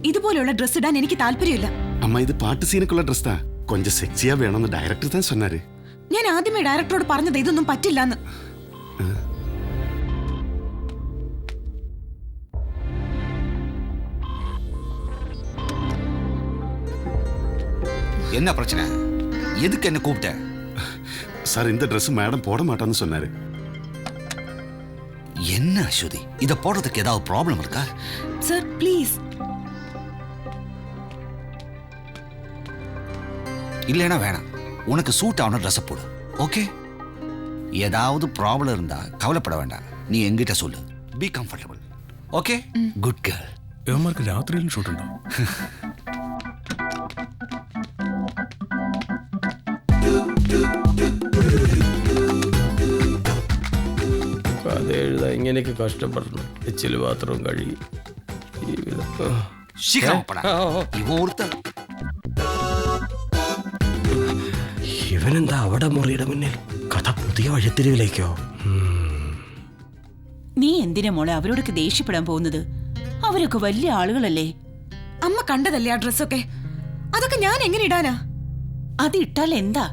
இதுபோലുള്ള dress இடான் எனக்கு தால்പര്യമില്ല. அம்மா இது பாட்டு சீனுக்குள்ள ட்ரெஸ் தான். கொஞ்சம் செக்ஸியா வேணும்னு டைரக்டர் தான் சொன்னாரு. ഞാൻ ആദ്യമേ ഡയറക്ടറോട് പറഞ്ഞത് ഇതൊന്നും പറ്റില്ലെന്ന്. என்ன பிரச்சனை? எதுக்கு என்ன கூப்பிட்ட? சார் இந்த ட்ரெஸ் மேடம் போட மாட்டான்னு சொன்னாரு. என்ன அஸ்வதி, இத போடுறதுக்கு ஏதாவது ப்ராப்ளம் இருக்கா? Sir please. இல்லைன்னா வேணாம், உனக்கு சூட் ஆன ட்ரெஸ் போடு. ஓகே? ஏதாவது ப்ராப்ளம் இருந்தா கவலைப்பட வேண்டாம், நீ என்கிட்ட சொல்லு. Be comfortable. Okay? Good girl. ഇവന്മാർക്ക് രാത്രിയിലും ഷൂട്ടുണ്ടോ? കഥ എഴുതാ ഇങ്ങനെയൊക്കെ കഷ്ടപ്പെടണം. എച്ചില് പാത്രവും കഴുകി ഇവനെന്താ അവിടെ മുറിയുടെ മുന്നിൽ? കഥ പുതിയ വഴിത്തിരിവിലേക്കോ? നീ എന്തിനാ മോളെ അവരോടൊക്കെ ദേഷ്യപ്പെടാൻ പോകുന്നത്? അവരൊക്കെ വലിയ ആളുകളല്ലേ. അമ്മ കണ്ടതല്ലേ ആ ഡ്രസ്സൊക്കെ? അതൊക്കെ ഞാൻ എങ്ങനെ ഇടാനാ? അത് ഇട്ടാൽ എന്താ?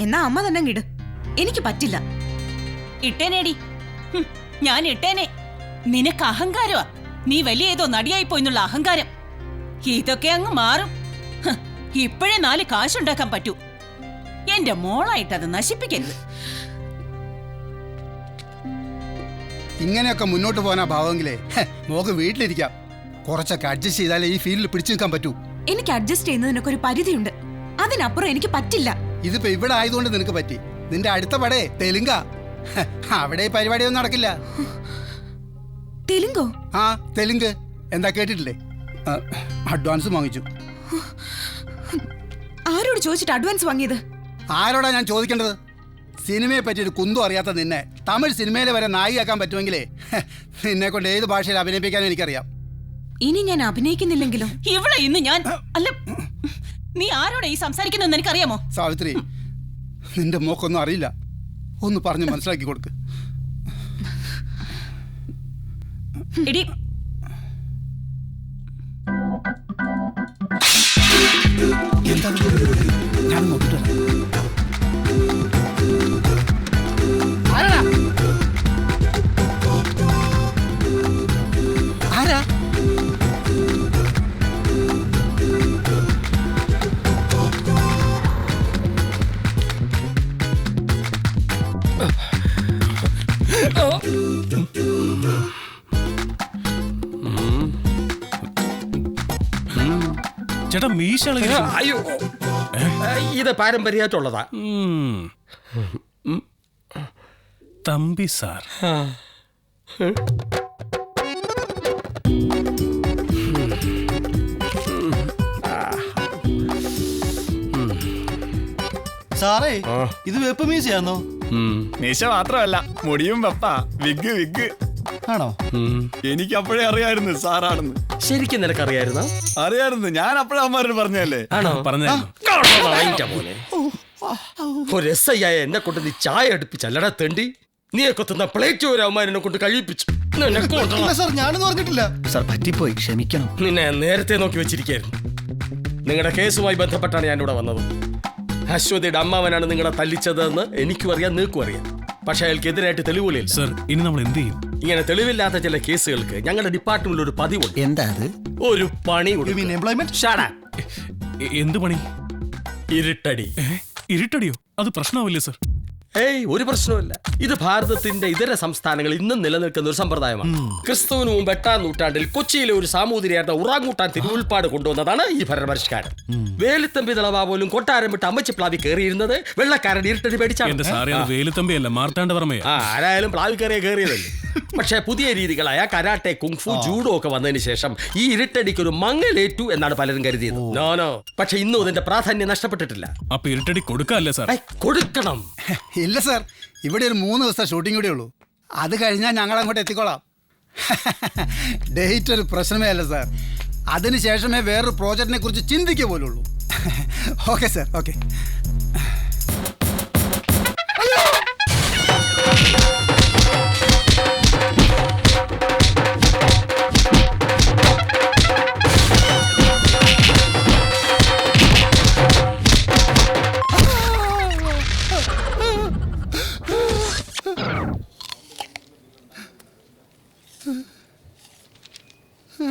എന്നാ അമ്മ തന്നെ ഇട്. എനിക്ക് പറ്റില്ല. ഇട്ടേനേടി, ഞാൻ ഇട്ടേനെ. നിനക്ക് അഹങ്കാരമാ. നീ വലിയ ഏതോ നടിയായി പോയിന്നുള്ള അഹങ്കാരം. ഇതൊക്കെ അങ്ങ് മാറും. ഇപ്പോഴേ 4 കാശുണ്ടാക്കാൻ പറ്റൂ. എന്റെ മോളായിട്ട് അത് നശിപ്പിക്കരുത്. ഇങ്ങനെയൊക്കെ മുന്നോട്ട് പോകാനാ ഭാവമെങ്കിലേ മോക്ക് വീട്ടിലിരിക്കാം. കുറച്ചൊക്കെ അഡ്ജസ്റ്റ് ചെയ്താലേ ഈ ഫീൽഡിൽ പിടിച്ചു നിൽക്കാൻ പറ്റൂ. എനിക്ക് അഡ്ജസ്റ്റ് ചെയ്യുന്നതിനൊക്കെ ഒരു പരിധിയുണ്ട്. അതിനപ്പുറം എനിക്ക് പറ്റില്ല. ഇതിപ്പോ ഇവിടെ ആയതുകൊണ്ട് നിനക്ക് പറ്റി. നിന്റെ അടുത്ത പടേ തെലുങ്കാ. അവിടെ പരിപാടിയൊന്നും നടക്കില്ല. തെലുങ്കോ? ആ തെലുങ്ക്. എന്താ കേട്ടിട്ടില്ലേ? അഡ്വാൻസ് വാങ്ങിച്ചു. ആരോട് ചോദിച്ചിട്ട് അഡ്വാൻസ് വാങ്ങിയത്? ആരോടാ ഞാൻ ചോദിക്കേണ്ടത്? സിനിമയെ പറ്റിയൊരു കുന്തും അറിയാത്ത നിന്നെ തമിഴ് സിനിമയിൽ വരെ നായികയാക്കാൻ പറ്റുമെങ്കിലേ നിന്നെ കൊണ്ട് ഏത് ഭാഷയിൽ അഭിനയിപ്പിക്കാനും എനിക്കറിയാം. ഇനി ഞാൻ അഭിനയിക്കുന്നില്ലെങ്കിലും ഇവിടെ ഇന്ന് ഞാൻ അല്ല, നീ ആരോടെ ഈ സംസാരിക്കുന്നത് എനിക്കറിയാമോ? സാവിത്രി, നിന്റെ മോക്കൊന്നും അറിയില്ല. ഒന്ന് പറഞ്ഞ് മനസ്സിലാക്കി കൊടുക്ക്. എടി, ഞാൻ നോക്കിട്ട് ആരാ? ചേട്ടാ മീശ അയ്യോ, ഇത് പാരമ്പര്യമായിട്ടുള്ളതാ. തമ്പി സാർ. സാറേ, ഇത് വെപ്പ് മീശയാണോ? മീശ മാത്രമല്ല, മുടിയും വെപ്പാ. വിഗ് ആണോ? എനിക്ക് അപ്പോഴേ അറിയായിരുന്നു സാറാണെന്ന്. ശരിക്കും നിനക്കറിയായിരുന്നോ? അറിയായിരുന്നു, ഞാൻ അപ്പോഴേ അമ്മമാരോട് പറഞ്ഞല്ലേ. ആണോ? പറഞ്ഞു. ഒരു SI ആയ എന്നെ കൊണ്ട് നീ ചായ അടുപ്പിച്ചല്ലടാ തെണ്ടി. നീയൊക്കെ തന്ന പ്ലേറ്റ് ഒരു അവന്മാരെന്നെ കൊണ്ട് കഴിപ്പിച്ചു. സാർ, ഞാനൊന്നും പറഞ്ഞിട്ടില്ല സാർ. പറ്റിപ്പോയി, ക്ഷമിക്കണം. നിന്നെ നേരത്തെ നോക്കി വെച്ചിരിക്കായിരുന്നു. നിങ്ങളുടെ കേസുമായി ബന്ധപ്പെട്ടാണ് ഞാൻ ഇവിടെ വന്നത്. അശ്വതിയുടെ അമ്മാവനാണ് നിങ്ങളെ തല്ലിച്ചതെന്ന് എനിക്കും അറിയാം, നിങ്ങൾക്കും അറിയാം. പക്ഷെ അയാൾക്കെതിരായിട്ട് തെളിവുകളില്ല. സർ, ഇനി നമ്മൾ എന്ത് ചെയ്യും? ഇങ്ങനെ തെളിവില്ലാത്ത ചില കേസുകൾക്ക് ഞങ്ങളുടെ ഡിപ്പാർട്ട്മെന്റിൽ ഒരു പതിവുണ്ട്. എന്താ അത്? ഒരു പണി. എന്ത് പണി? ഇരുട്ടടി. ഇരുട്ടടിയോ? അത് പ്രശ്നമാവില്ലേ സർ? ഏയ്, ഒരു പ്രശ്നവുമില്ല. ഇത് ഭാരതത്തിന്റെ ഇതര സംസ്ഥാനങ്ങളിൽ ഇന്നും നിലനിൽക്കുന്ന ഒരു സമ്പ്രദായമാണ്. ക്രിസ്തുവിന് മുമ്പ് 8-ാം നൂറ്റാണ്ടിൽ കൊച്ചിയിലെ ഒരു സാമൂതിരിയായിരുന്ന ഉറാങ്ങൂട്ടാൻ തിരുവുൽപ്പാട് കൊണ്ടുവന്നതാണ് ഈ ഭരണപരിഷ്കാരം. വേലുത്തമ്പി തിളവ പോലും കൊട്ടാരം വിട്ട് അമ്മച്ചി പ്ലാവി കയറിയിരുന്നത് വെള്ളക്കാരൻ ഇരുട്ടടി പേടിച്ചാണ്. വേലുത്തമ്പിയല്ല, മാർത്താണ്ഡവർമ്മയാ. ആരായാലും പ്ലാവി കയറിയതല്ലേ. പക്ഷേ പുതിയ രീതികളായ കരാട്ടെ, കുങ്ഫു, ജൂഡോ ഒക്കെ വന്നതിന് ശേഷം ഈ ഇരുട്ടടിക്ക് ഒരു മങ്ങലേറ്റു എന്നാണ് പലരും കരുതിയത്. നോനോ, പക്ഷെ ഇന്നും ഇതിന്റെ പ്രാധാന്യം നഷ്ടപ്പെട്ടിട്ടില്ല. അപ്പൊ ഇരുട്ടടി കൊടുക്കല്ലേ സാർ? കൊടുക്കണം. ഇല്ല സാർ, ഇവിടെ ഒരു 3 ദിവസത്തെ ഷൂട്ടിംഗ് കൂടെ ഉള്ളൂ. അത് കഴിഞ്ഞാൽ ഞങ്ങൾ അങ്ങോട്ട് എത്തിക്കോളാം. ഡേറ്റ് ഒരു പ്രശ്നമേ അല്ല സാർ. അതിനുശേഷമേ വേറൊരു പ്രോജക്റ്റിനെ കുറിച്ച് ചിന്തിക്കുക പോലുള്ളൂ. Okay sir, okay. என்ன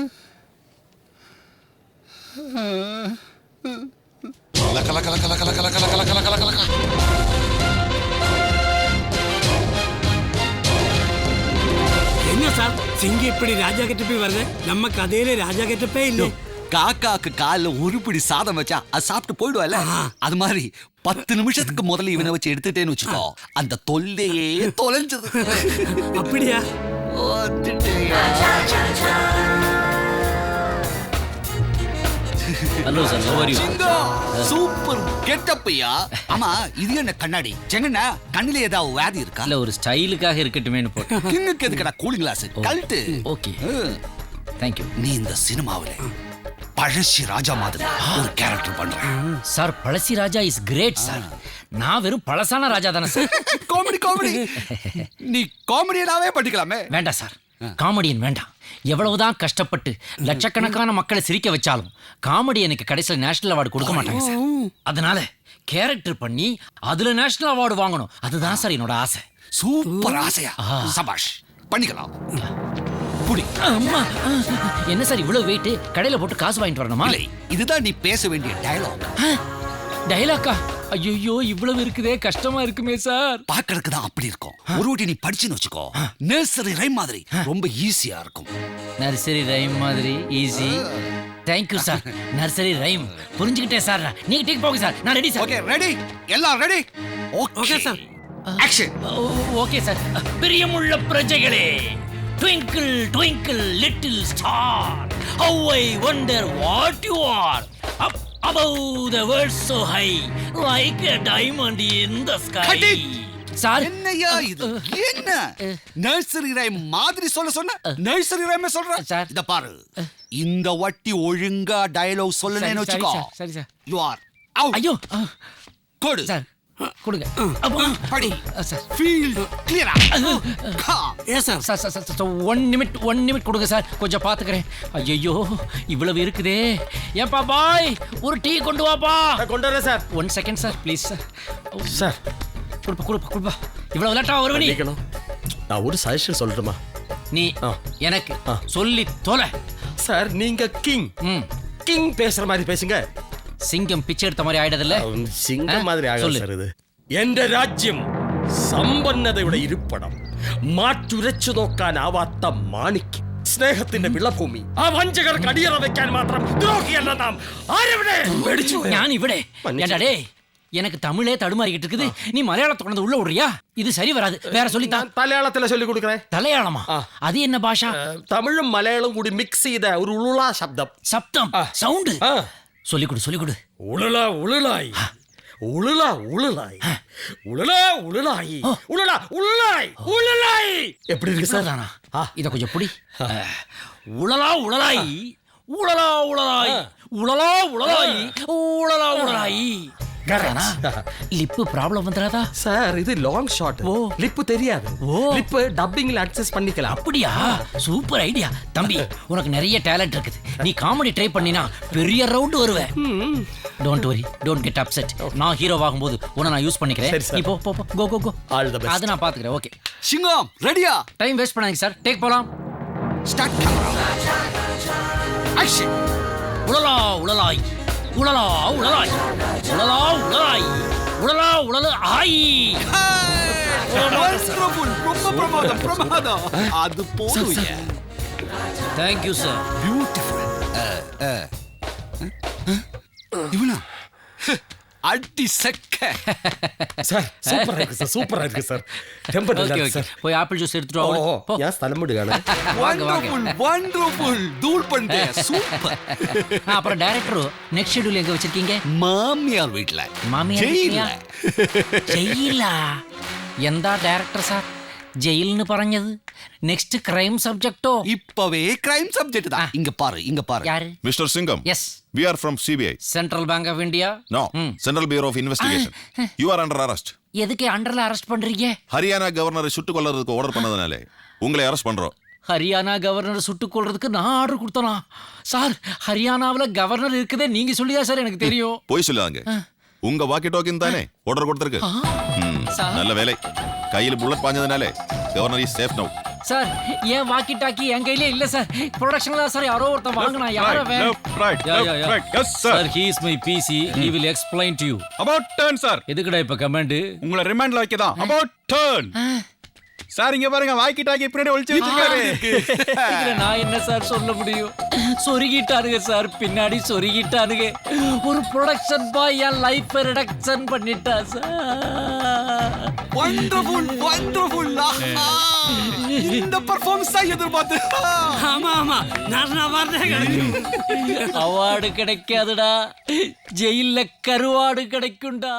சார் சிங்கம் இப்படி ராஜா கிட்ட போய் வருது? நம்ம கதையில ராஜா கிட்ட போய் இல்லை. காக்காக்கு கால்ல ஒரு பிடி சாதம் வச்சா அது சாப்பிட்டு போயிடுவால, அது மாதிரி 10 நிமிஷத்துக்கு முதல்ல இவனை வச்சு எடுத்துட்டேன்னு வச்சுக்கோ, அந்த தொல்லையே தொலைஞ்சது. அப்படியா? Hello sir, how are you? Super கெட்டப்பையா. ஆமா, இது என்ன கண்ணாடி செங்கண்ணா? கண்ணில ஏதாவது வியாதி இருக்கா? இல்ல, ஒரு ஸ்டைலுக்காக இருக்கட்டுமேன்னு போட்டேன். கிண்ணுக்கு எதுக்கடா கூலிங் கிளாஸ்? கழட்டு. Okay, thank you. நீ இந்த சினிமாவில பழசி ராஜா மாதிரி ஒரு கேரக்டர் பண்ற sir. Pazhassi Raja is great sir. நான் வெறும் பழசான ராஜா தானே சார். காமெடி நீ காமெடியாவே படிக்கலாமே. வேண்டாம் சார், காமெடியன் வேண்டாம். எவ்வளவுதான் கஷ்டப்பட்டு லட்சக்கணக்கான மக்களை சிரிக்க வச்சாலும் காமெடி எனக்கு கடைசியில் நேஷனல் அவார்டு கொடுக்க மாட்டாங்க சார். அதனால கேரக்டர் பண்ணி அதுல நேஷனல் அவார்டு வாங்கணும், அதுதான் சார் என்னோட ஆசை. சூப்பர் ஆசையா? சபாஷ், பண்ணிக்கலாம். புடி. அம்மா, என்ன சார் இவ்வளவு வெயிட்? கடையில போட்டு காசு வாங்கிட்டு வரணுமா? இல்லை, இதுதான் நீ பேச வேண்டிய டயலாக். டயலாக்கா? ஐயோ, இவ்வளவு இருக்குதே, கஷ்டமா இருக்குமே சார். பாக்கிறதுக்கு தான் அப்படி இருக்கும். ஒரு வாட்டி நீ படிச்சுன்னு வச்சுக்கோ, நர்சரி ரைம் மாதிரி ரொம்ப ஈஸியா இருக்கும். நர்சரி ரைம் மாதிரி easy? Thank you sir. Nursery rhyme புரிஞ்சுக்கிட்டேன் சார். நீங்க டேக் போங்க சார், நான் ரெடி சார். Okay, ready? எல்லாம் ready? Okay sir. Action. Okay sir. பிரியமுள்ள பிரஜைகளே, twinkle twinkle little star, how I wonder what you are, up above the world so high, like a diamond in the sky. Sir, என்னையா இது? என்ன nursery rhyme மாதிரி சொன்ன nursery rhyme சொல்ற sir. இத பாரு, இந்த வட்டி ஒழுங்கா டயலாக் சொல்லணும்னு வச்சுக்கோ. சரி சார். You are out. ஐயோ, கொடு சார் கொடுங்க. படி சார். ஃபீல் கிளியரா? Yes sir. Sir sir sir 1 நிமிட் கொடுங்க சார், கொஞ்சம் பார்த்துக்கிறேன். ஐயோ, இவ்வளவு இருக்குதே. ஏப்பா பாய், ஒரு டீ கொண்டு வாப்பா. கொண்டு வரேன் sir. 1 second sir, please sir. Sir, கொடுப்பா. இவ்வளவு லேட்டா வருவ நீ? நான் ஒரு சஜஷன் சொல்லட்டுமா? நீ எனக்கு சொல்லி தொலை. சார், நீங்க கிங் பேசுற மாதிரி பேசுங்க. சிங்கம் பிச்சை எடுத்த மாதிரி ஆயிடுதுல்ல? சிங்கம் மாதிரி ஆகல சொல்லு. சார். இது എന്റെ രാജ്യം സമ്പന്നതയുടെ ഇരിപ്പിടം, മാറ്റുരച്ചു നോക്കാൻ ആവാത്ത മാണിക്യം, സ്നേഹത്തിന്റെ വിളഭൂമി. ആ വഞ്ചകർക്ക് അടിയറ വെക്കാൻ മാത്രം ദ്രോഹിയല്ല നാം. ആരെവിടെ? ഞാൻ ഇവിടെ. எனக்கு தமிழே தடுமாறிக்கிட்டு இருக்குது, நீ மலையாளத்தை கொண்டு உள்ள விடுறியா? இது சரி வராது, வேற சொல்லித்தான். മലയാളത്തിലെ ചൊല്ലി കൊടുക്കണേ. தலையாளமா? அது என்ன பாஷா? തമിഴും മലയാളവും കൂടി മിക്സ് ചെയ്ത ഒരു ഉളുള ശബ്ദം. சவுண்ட் சொல்லி கொடு. ഉളുള ഉളുളായി, ഉളുള ഉളുളായി, ഉളുള ഉളുളായി, ഉളുള ഉളുളായി, ഉളുളായി. எப்படி இருக்கு சார்? இத கொஞ்சம் புடி. உளலா உளலாய், உளலா உளலாய், உளலா உளலாய், உளலா உளலாய். லிப்பு ப்ராப்ளம் வந்துடாதா சார்? இது லாங் ஷாட். லிப்பு தெரியாது. லிப்பு டப்பிங்ல அக்சஸ் பண்ணிக்கலாம். அப்படியா? சூப்பர் ஐடியா தம்பி, உனக்கு நிறைய டேலண்ட் இருக்குது. நீ காமெடி ட்ரை பண்ணினா பெரிய ரவுண்ட் வருவ. Don't worry, don't get upset. நான் ஹீரோவாகும் போது உன்னை நான் யூஸ் பண்ணிக்கிறேன். நீ போ. கோ. அது நான் பாத்துக்கிறேன். ஓகே சிங்கம், ரெடியா? டைம் வேஸ்ட் பண்ணாதீங்க சார், டேக் போலாம். Start camera action. உளலா உளலாய், உளலா உளலாய், உளலா உளலாய், உளலா உளலு ஆய். ரொம்ப பிரமாதம். அது போதும். Thank you sir. பியூட்டிஃபுல். இவனா அடி சக்க. சார், சூப்பரா இருக்கு சார். Temper okay. போய் ஆப்பிள் ஜூஸ் எடுத்துட்டு வா. போ. ഞാൻ സ്ഥലം വിടുകയാണ്. வண்டர்ஃபுல் தூள் பண்ணே. சூப்பர். அப்புறம் டைரக்டர் நெக்ஸ்ட் ஷெட்யூல் எங்க வச்சிருக்கீங்க? மாமியார் வீட்ல. மாமியார் ஜெயிலா? എന്താ ഡയറക്ടർ സാർ ജയിലിന് പറഞ്ഞത്? നെക്സ്റ്റ് ക്രൈം സബ്ജക്റ്റോ? இப்பவே கிரைம் சப்ஜெக்ட் தான். இங்க பாரு. யாரு? Mr. Singham. Yes. We are from CBI. Central Bank of India? No. Central Bureau of Investigation. You are under arrest. எதுக்கு அண்டர்ல அரெஸ்ட் பண்றீங்க? ஹரியானா கவர்னரை சுட்டுக் கொல்றதுக்கு ஆர்டர் பண்ணதுனாலே உங்களை அரெஸ்ட் பண்றோம். ஹரியானா கவர்னர் சுட்டுக் கொள்றதுக்கு நான் ஆர்டர் கொடுத்தனா? சார், ஹரியானாவுல கவர்னர் இருக்குதே நீங்க சொல்லியா சார் எனக்கு தெரியும். போய் சொல்லாங்க. உங்க வாக்கி டோக்கன் தானே ஆர்டர் கொடுத்திருக்கு. நல்ல வேலை, கையில் புல்லட் பாஞ்சதுனாலே கவர்னர் இஸ் சேஃப் நவ. சார் ஏன் வாக்கி டாக்கி என் கையிலே இல்ல சார் ப்ரொடக்ஷன்ல சார் யாரோ ஒருத்தன் வாங்குனா யாரோ sir he is my PC he will explain to you about turn sir. எதுக்குடா இப்ப கமாண்ட் உங்களை ரிமைண்ட்ல வைக்க தான். About turn. சார் இங்க பாருங்க வாக்கி டாக்கி பின்னாடி ஒளிச்சு வச்சிருக்காரு. இதுல நான் என்ன சார் சொல்ல முடியும்? சொருகிட்டானுங்க சார், பின்னாடி சொருகிட்டானுங்க. ஒரு ப்ரொடக்ஷன் பாய் என் லைஃப் ரிடக்ஷன் பண்ணிட்டா சார். Wonderful wonderful. இந்த பெர்ஃபார்மன்ஸ் தான் எதிர்பார்த்து. ஆமா ஆமா அவார்டு கிடைக்காதுடா, ஜெயில கருவாடு கிடைக்கும்டா.